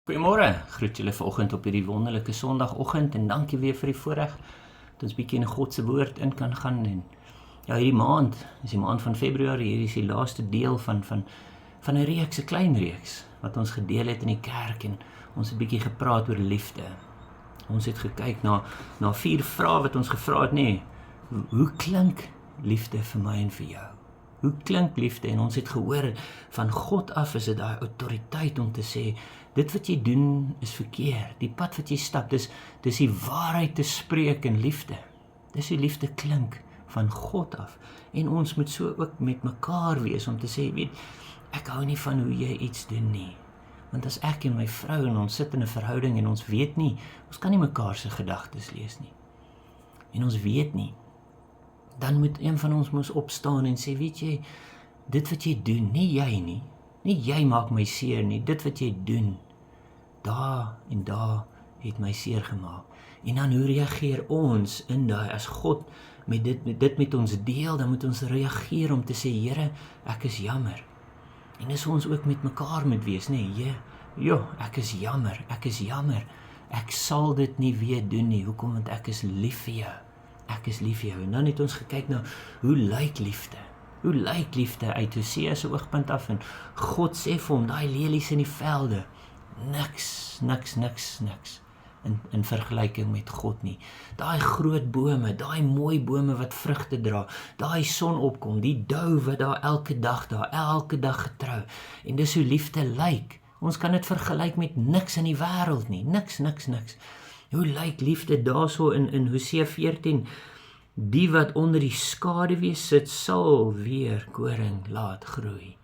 Goeiemôre, groet julle vanoggend op hierdie wonderlike Sondagoggend en dankie weer vir die voorreg dat ons bietjie in God se woord in kan gaan. En ja, hierdie maand is die maand van Februarie, hierdie is die laaste deel van 'n reeks, 'n klein reeks wat ons gedeel het in die kerk en ons het bietjie gepraat oor liefde. Ons het gekyk na 4 vrae wat ons gevra het, hoe klink liefde vir my en vir jou? Hoe klink liefde? En ons het gehoor, van God af is dit daai autoriteit om te sê, dit wat jy doen is verkeerd, die pad wat jy stap, dis die waarheid te spreek in liefde. Dis hoe liefde klink van God af. En ons moet so ook met mekaar wees om te sê, weet, ek hou nie van hoe jy iets doen nie. Want as ek en my vrou en ons sit in 'n verhouding en ons weet nie, ons kan nie mekaar se gedagtes lees nie. En ons weet nie, dan moet een van ons moes opstaan en sê, weet jy, dit wat jy doen, nie jy maak my seer nie, dit wat jy doen, daar en daar het my seer gemaak. En dan hoe reageer ons in daai, as God dit met ons deel, dan moet ons reageer om te sê, Here, ek is jammer. En dis ons ook met mekaar moet wees, ek is jammer, ek sal dit nie weer doen nie, hoekom? Want ek is lief vir jou. Ek is lief vir jou. En dan het ons gekyk na, hoe lyk liefde? Hoe lyk liefde uit Hosea se oogpunt af? En God sê vir hom, daai lelies in die velde, niks in vergelyking met God nie. Daai groot bome, daai mooi bome wat vrugte dra, daai son opkom, die dou wat daar elke dag getrou. En dis hoe liefde lyk. Ons kan dit vergelyk met niks in die wêreld nie, niks. Hoe lyk liefde daarso in Hosea 14? Die wat onder die skaduwee sit, sal weer koring laat groei.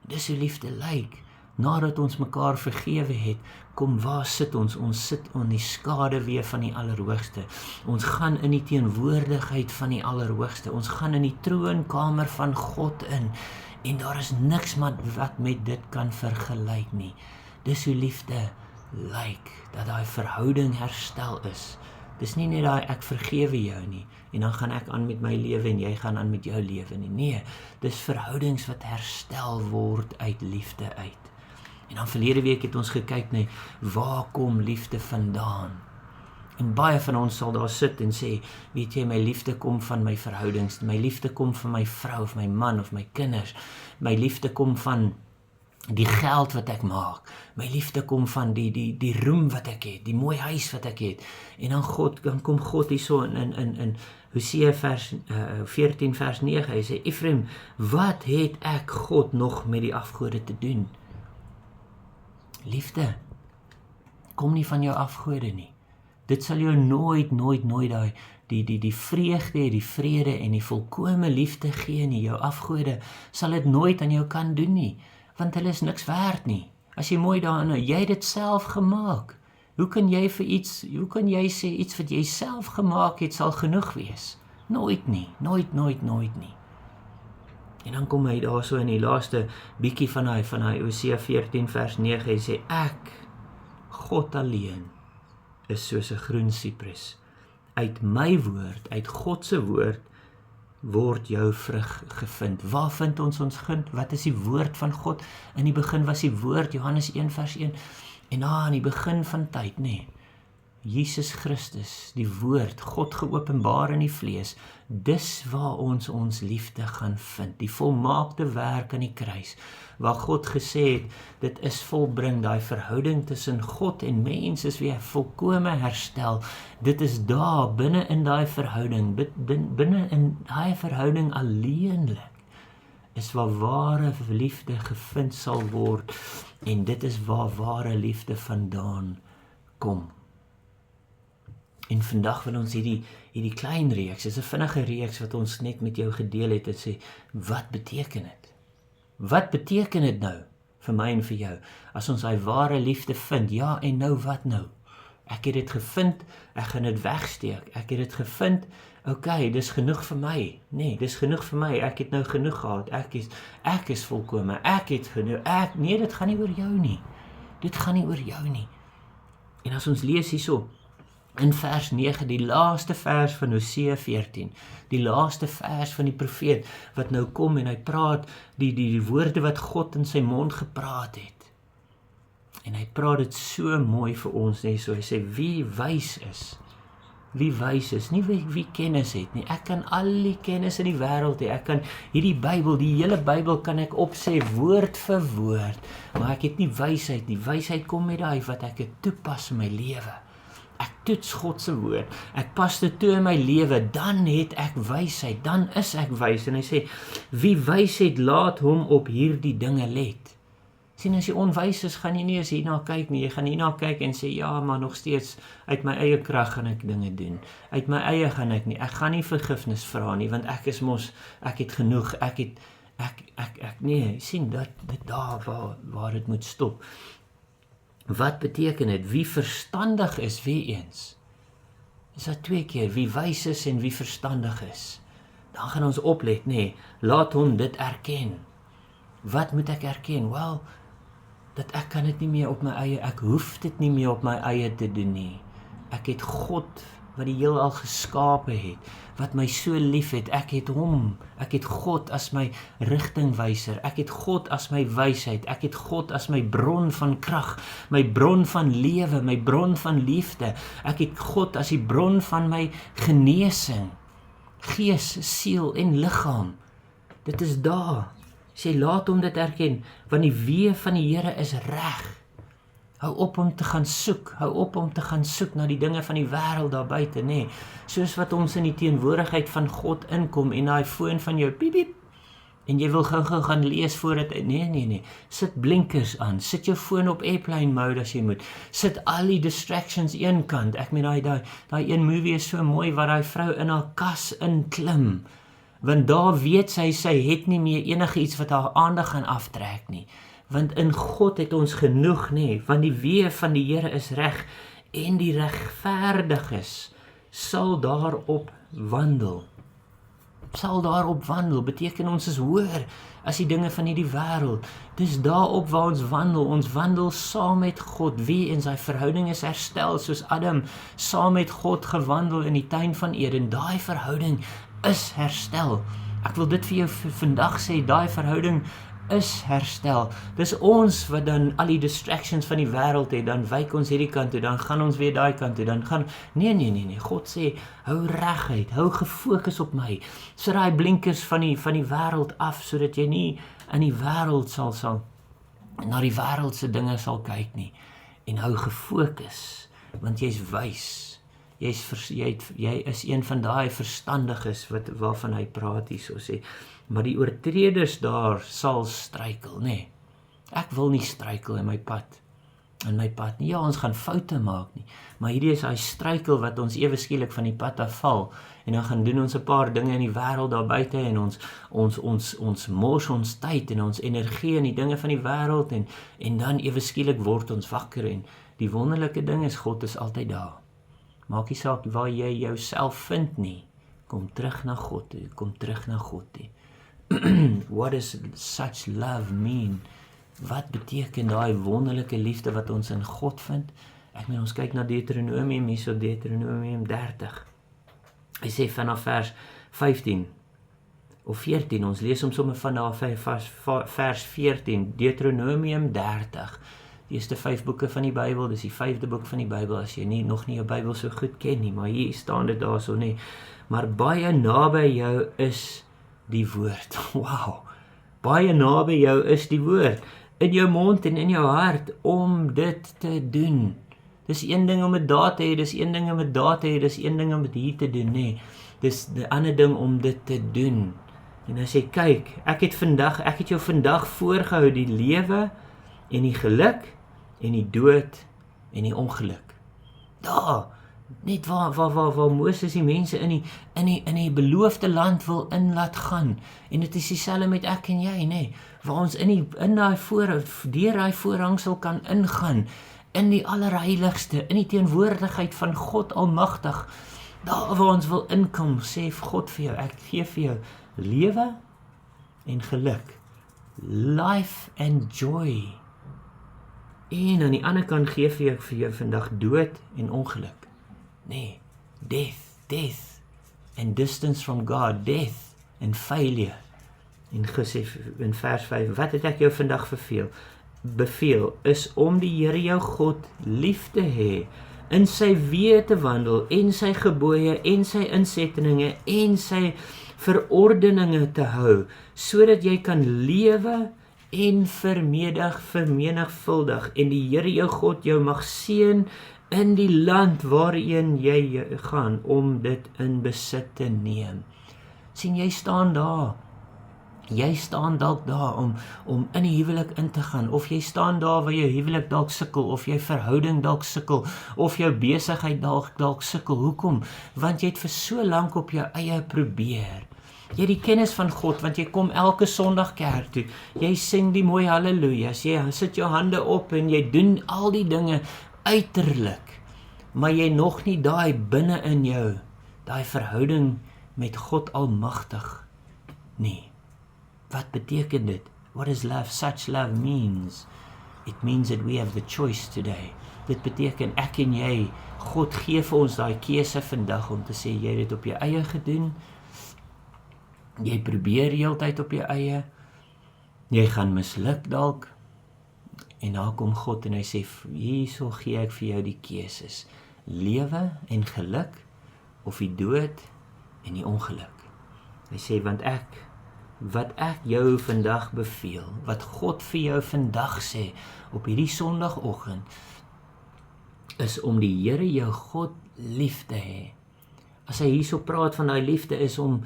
Dis hoe liefde lyk. Nadat ons mekaar vergewe het, kom, waar sit ons? Ons sit in die skaduwee van die Allerhoogste. Ons gaan in die teenwoordigheid van die Allerhoogste. Ons gaan in die troonkamer van God in. En daar is niks wat met dit kan vergelyk nie. Dis hoe liefde lyk, dat daai verhouding herstel is. Dis nie net daai ek vergewe jou nie, en dan gaan ek aan met my lewe en jy gaan aan met jou lewe nie. Nee, dis verhoudings wat herstel word uit liefde uit. En dan verlede week het ons gekyk, waar kom liefde vandaan? En baie van ons sal daar sit en sê, weet jy, my liefde kom van my verhoudings, my liefde kom van my vrou of my man of my kinders, my liefde kom van die geld wat ek maak, my liefde kom van die roem wat ek het, die mooi huis wat ek het. En dan kom God hierso in Hosea 14 vers 9, hy sê, Ephraim, wat het ek God nog met die afgode te doen? Liefde kom nie van jou afgode nie. Dit sal jou nooit die vreugde, die vrede en die volkome liefde gee nie. Jou afgode sal dit nooit aan jou kan doen nie, want hulle is niks werd nie. As jy mooi daarin, jy het dit self gemaak. Hoe kan jy sê iets wat jy self gemaak het sal genoeg wees? Nooit nie. En dan kom hy daar so in die laaste bietjie van hy Hosea 14 vers 9, hy sê, ek, God alleen, is soos 'n groen siprus. Uit my woord, uit God se woord, word jou vrug gevind. Waar vind ons vind? Wat is die woord van God? In die begin was die woord, Johannes 1 vers 1. En in die begin van tyd, Jesus Christus, die woord, God geopenbaar in die vlees, dis waar ons liefde gaan vind, die volmaakte werk aan die kruis, waar God gesê het, dit is volbring, daai verhouding tussen God en mens is weer volkome herstel. Dit is daar, binne in daai verhouding, binne in daai verhouding alleenlik, is waar ware liefde gevind sal word, en dit is waar ware liefde vandaan kom. En vandag wil ons hierdie klein reeks, is 'n vinnige reeks wat ons net met jou gedeel het, en sê, wat beteken dit? Wat beteken dit nou vir my en vir jou? As ons daai ware liefde vind, ja, en nou wat nou? Ek het dit gevind, ek gaan dit wegsteek. Ek het dit gevind, okay, dis genoeg vir my. Nee, dis genoeg vir my. Ek het nou genoeg gehad. Ek is volkome. Ek het genoeg. Nee, dit gaan nie oor jou nie. Dit gaan nie oor jou nie. En as ons lees hierso, in vers 9, die laaste vers van Hosea 14, die laaste vers van die profeet, wat nou kom en hy praat, die woorde wat God in sy mond gepraat het. En hy praat dit so mooi vir ons, nee, so hy sê, wie wys is, nie wie kennis het nie. Ek kan al die kennis in die wêreld hê, ek kan hierdie Bybel, die hele Bybel kan ek opsê woord vir woord, maar ek het nie wysheid nie. Wysheid kom met daai wat ek het toepas in my lewe. Ek toets God se woord, ek pas dit toe in my lewe, dan het ek wysheid, dan is ek wys. En hy sê, wie wys het, laat hom op hierdie dinge let. Sien, as jy onwys is, gaan jy nie eens hierna kyk nie, jy gaan hierna kyk en sê, ja, maar nog steeds, uit my eie krag gaan ek dinge doen, uit my eie gaan ek nie, ek gaan nie vergifnis vra nie, want ek het genoeg, nee, sien, dit daar waar dit moet stop. Wat beteken dit? Wie verstandig is, wie eens? Is dat 2 keer, wie wys is en wie verstandig is. Dan gaan ons oplet, nee, laat hom dit erken. Wat moet ek erken? Wel, dat ek kan dit nie meer op my eie, ek hoef dit nie meer op my eie te doen nie. Ek het God, wat die heelal geskape het, wat my so lief het, ek het hom, ek het God as my rigtingwyser, ek het God as my wysheid, ek het God as my bron van krag, my bron van lewe, my bron van liefde, ek het God as die bron van my genesing, gees, siel en liggaam. Dit is daar. Sê, laat hom dit erken, want die weë van die Here is reg. Hou op om te gaan soek, na die dinge van die wêreld daar buite, nee. Soos wat ons in die teenwoordigheid van God inkom en daai foon van jou piep piep, en jy wil gou gaan lees voordat, nee, sit blinkers aan, sit jou foon op airplane mode as jy moet, sit al die distractions eenkant. Ek meen, daai een movie is so mooi, waar daai vrou in haar kas inklim, want daar weet sy het nie meer enige iets wat haar aandag gaan aftrek nie, want in God het ons genoeg, nee, want die weë van die Here is reg, en die regverdiges sal daarop wandel. Beteken ons is hoër as die dinge van hierdie wêreld. Dis daarop waar ons wandel saam met God, wie in sy verhouding is herstel, soos Adam saam met God gewandel in die tuin van Eden. Daai verhouding is herstel. Ek wil dit vir jou vandag sê, daai verhouding is herstel. Dis ons wat dan al die distractions van die wêreld het, dan wyk ons hierdie kant toe, dan gaan ons weer daai kant toe, dan gaan, nee, God sê, hou reguit, hou gefokus op my, sit daai blinkers van die wêreld af, sodat jy nie in die wêreld sal na die wêreldse dinge sal kyk nie, en hou gefokus, want jy's wys, jy is een van daai verstandiges waarvan hy praat hier, so sê, maar die oortreders daar sal struikel, nee. Ek wil nie struikel in my pad nie. Ja, ons gaan foute maak nie, maar hierdie is hy struikel wat ons ewe skielik van die pad afval, en dan gaan doen ons 'n paar dinge in die wêreld daar buite, en ons mors ons tyd en ons energie in die dinge van die wêreld, en dan ewe skielik word ons wakker, en die wonderlike ding is, God is altyd daar. Maak nie saak waar jy jouself vind nie, kom terug na God toe. What does such love mean? Wat beteken daai wonderlike liefde wat ons in God vind? Ek meen, ons kyk na Deuteronomium, hierso Deuteronomium 30. Hy sê vanaf vers 15 of 14, ons lees hom sommer vanaf vers 14, Deuteronomium 30. Die eerste 5 boeke van die Bybel, dis die 5de boek van die Bybel, as jy nog nie jou Bybel so goed ken nie, maar hier staan dit daar so nie. Maar baie naby jou is die woord. Wow, baie naby jou is die woord, in jou mond en in jou hart, om dit te doen. Dis een ding om dit daar te hê, dis een ding om dit daar te hê, dis een ding om dit hier te doen, nee. Dis die ander ding om dit te doen. En as jy kyk, ek het jou vandag voorgehou die lewe en die geluk en die dood en die ongeluk. Daar, net waar Moses die mense in die beloofde land wil laat gaan. En dit is dieselfde met ek en jy, nee, waar ons deur daai voorhangsel kan ingaan, in die allerheiligste, in die teenwoordigheid van God Almagtig. Daar waar ons wil inkom, sê God vir jou, ek gee vir jou lewe en geluk, life and joy. En aan die ander kant gee vir jou vandag dood en ongeluk. Nee, death and distance from God, death and failure. En gesê in vers 5, wat het ek jou vandag verveel? beveel, is om die Here jou God lief te hê, in sy weë te wandel, en sy gebooie, en sy insettinge, en sy verordeninge te hou, sodat jy kan lewe en vermenigvuldig, en die Here jou God jou mag seën in die land waarheen jy gaan, om dit in besit te neem. Sien, jy staan daar. Jy staan dalk daar om in die huwelik in te gaan, of jy staan daar waar jou huwelik dalk sukkel, of jou verhouding dalk sukkel, of jou besigheid dalk sukkel. Hoekom? Want jy het vir so lank op jou eie probeer. Jy het die kennis van God, want jy kom elke Sondag kerk toe. Jy sing die mooi hallelujas, jy sit jou hande op en jy doen al die dinge uiterlik, maar jy nog nie daai binne in jou, daai verhouding met God Almagtig nie. Wat beteken dit? What does love, such love means? It means that we have the choice today. Dit beteken ek en jy, God gee vir ons daai keuse vandag om te sê, jy het dit op jou eie gedoen, jy probeer heeltyd op jou eie, jy gaan misluk dalk, en daar kom God en hy sê, hierso gee ek vir jou die keuses, lewe en geluk, of die dood en die ongeluk. Hy sê, want wat ek jou vandag beveel, wat God vir jou vandag sê, op hierdie Sondagoggend, is om die Here jou God lief te hê. As hy hierso praat van die liefde, is om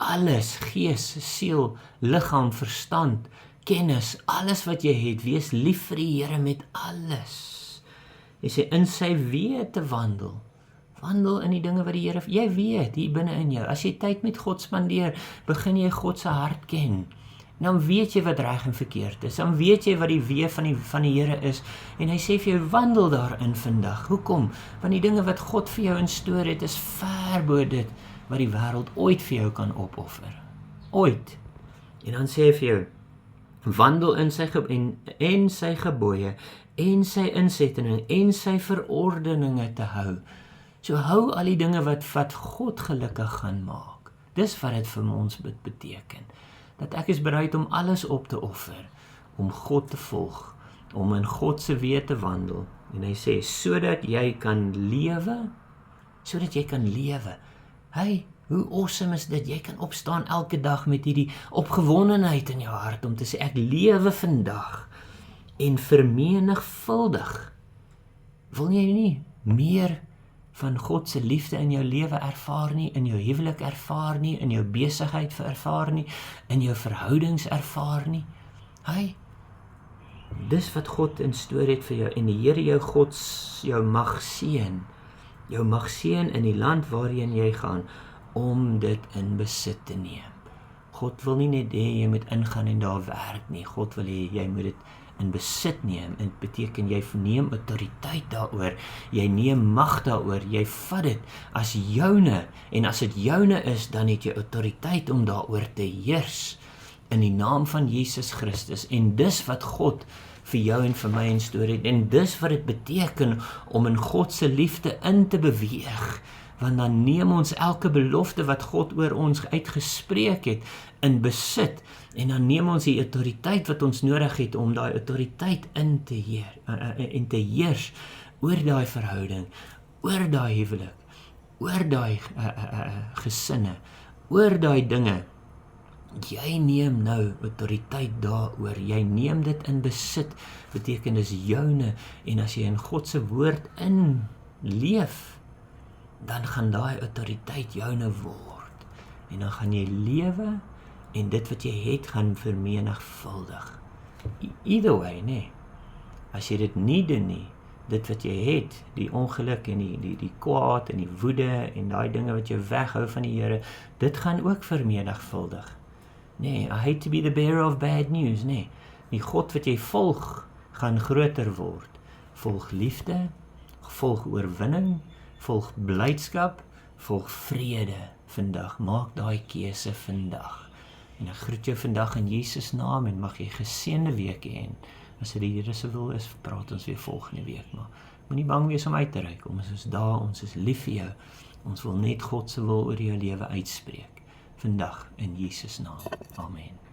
alles, gees, siel, liggaam, verstand, kennis, alles wat jy het, wees lief vir die Here met alles. Hy sê, in sy weë te wandel in die dinge wat die Here, jy weet, hier binne in jou, as jy tyd met God spandeer, begin jy God se hart ken, dan weet jy wat reg en verkeerd is, dan weet jy wat die weë van die Here is, en hy sê vir jou, wandel daarin vandag. Hoekom? Want die dinge wat God vir jou instoor het, is ver bo dit, wat die wêreld ooit vir jou kan opoffer. Ooit. En dan sê hy vir jou, wandel in sy gebooie, en sy insettinge, en sy verordeninge te hou. So hou al die dinge wat God gelukkig gaan maak. Dis wat dit vir ons beteken. Dat ek is bereid om alles op te offer, om God te volg, om in God se weë te wandel. En hy sê, sodat jy kan lewe, Hey, hoe awesome is dit, jy kan opstaan elke dag met hierdie opgewondenheid in jou hart, om te sê, ek lewe vandag, en vermenigvuldig. Wil jy nie meer van God se liefde in jou lewe ervaar nie, in jou huwelik ervaar nie, in jou besigheid ervaar nie, in jou verhoudings ervaar nie? Hey, dis wat God instoor het vir jou, en die Here jou God jou mag seën in die land waarheen jy gaan, om dit in besit te neem. God wil nie net hê jy moet ingaan en daar werk nie, God wil hê jy moet dit in besit neem, en dit beteken jy neem autoriteit daaroor, jy neem mag daaroor, jy vat dit as joune, en as dit joune is, dan het jy autoriteit om daaroor te heers, in die naam van Jesus Christus, en dis wat God vir jou en vir my instoor het, en dis wat dit beteken om in God se liefde in te beweeg, want dan neem ons elke belofte wat God oor ons uitgespreek het, in besit, en dan neem ons die autoriteit wat ons nodig het, om daai autoriteit in te heers, oor daai verhouding, oor daai huwelik, oor daai gesinne, oor daai dinge. Jy neem nou autoriteit daaroor, jy neem dit in besit, beteken dis joune, en as jy in God se woord in leef, dan gaan daai autoriteit joune word, en dan gaan jy lewe, en dit wat jy het, gaan vermenigvuldig. Either way, nee, as jy dit nie doen nie, dit wat jy het, die ongeluk, en die kwaad, en die woede, en daai dinge wat jou weghou van die Here, dit gaan ook vermenigvuldig. Nee, I hate to be the bearer of bad news, nee. Die God wat jy volg, gaan groter word. Volg liefde, volg oorwinning, volg blydskap, volg vrede vandag. Maak daai keuse vandag. En ek groet jou vandag in Jesus naam, en mag jy geseënde week hê. As dit die Here se wil is, praat ons weer volgende week. Maar moenie bang wees om uit te reik. Ons is daar, ons is lief vir jou. Ons wil net God se wil oor jou lewe uitspreek. Vandag in Jesus naam. Amen.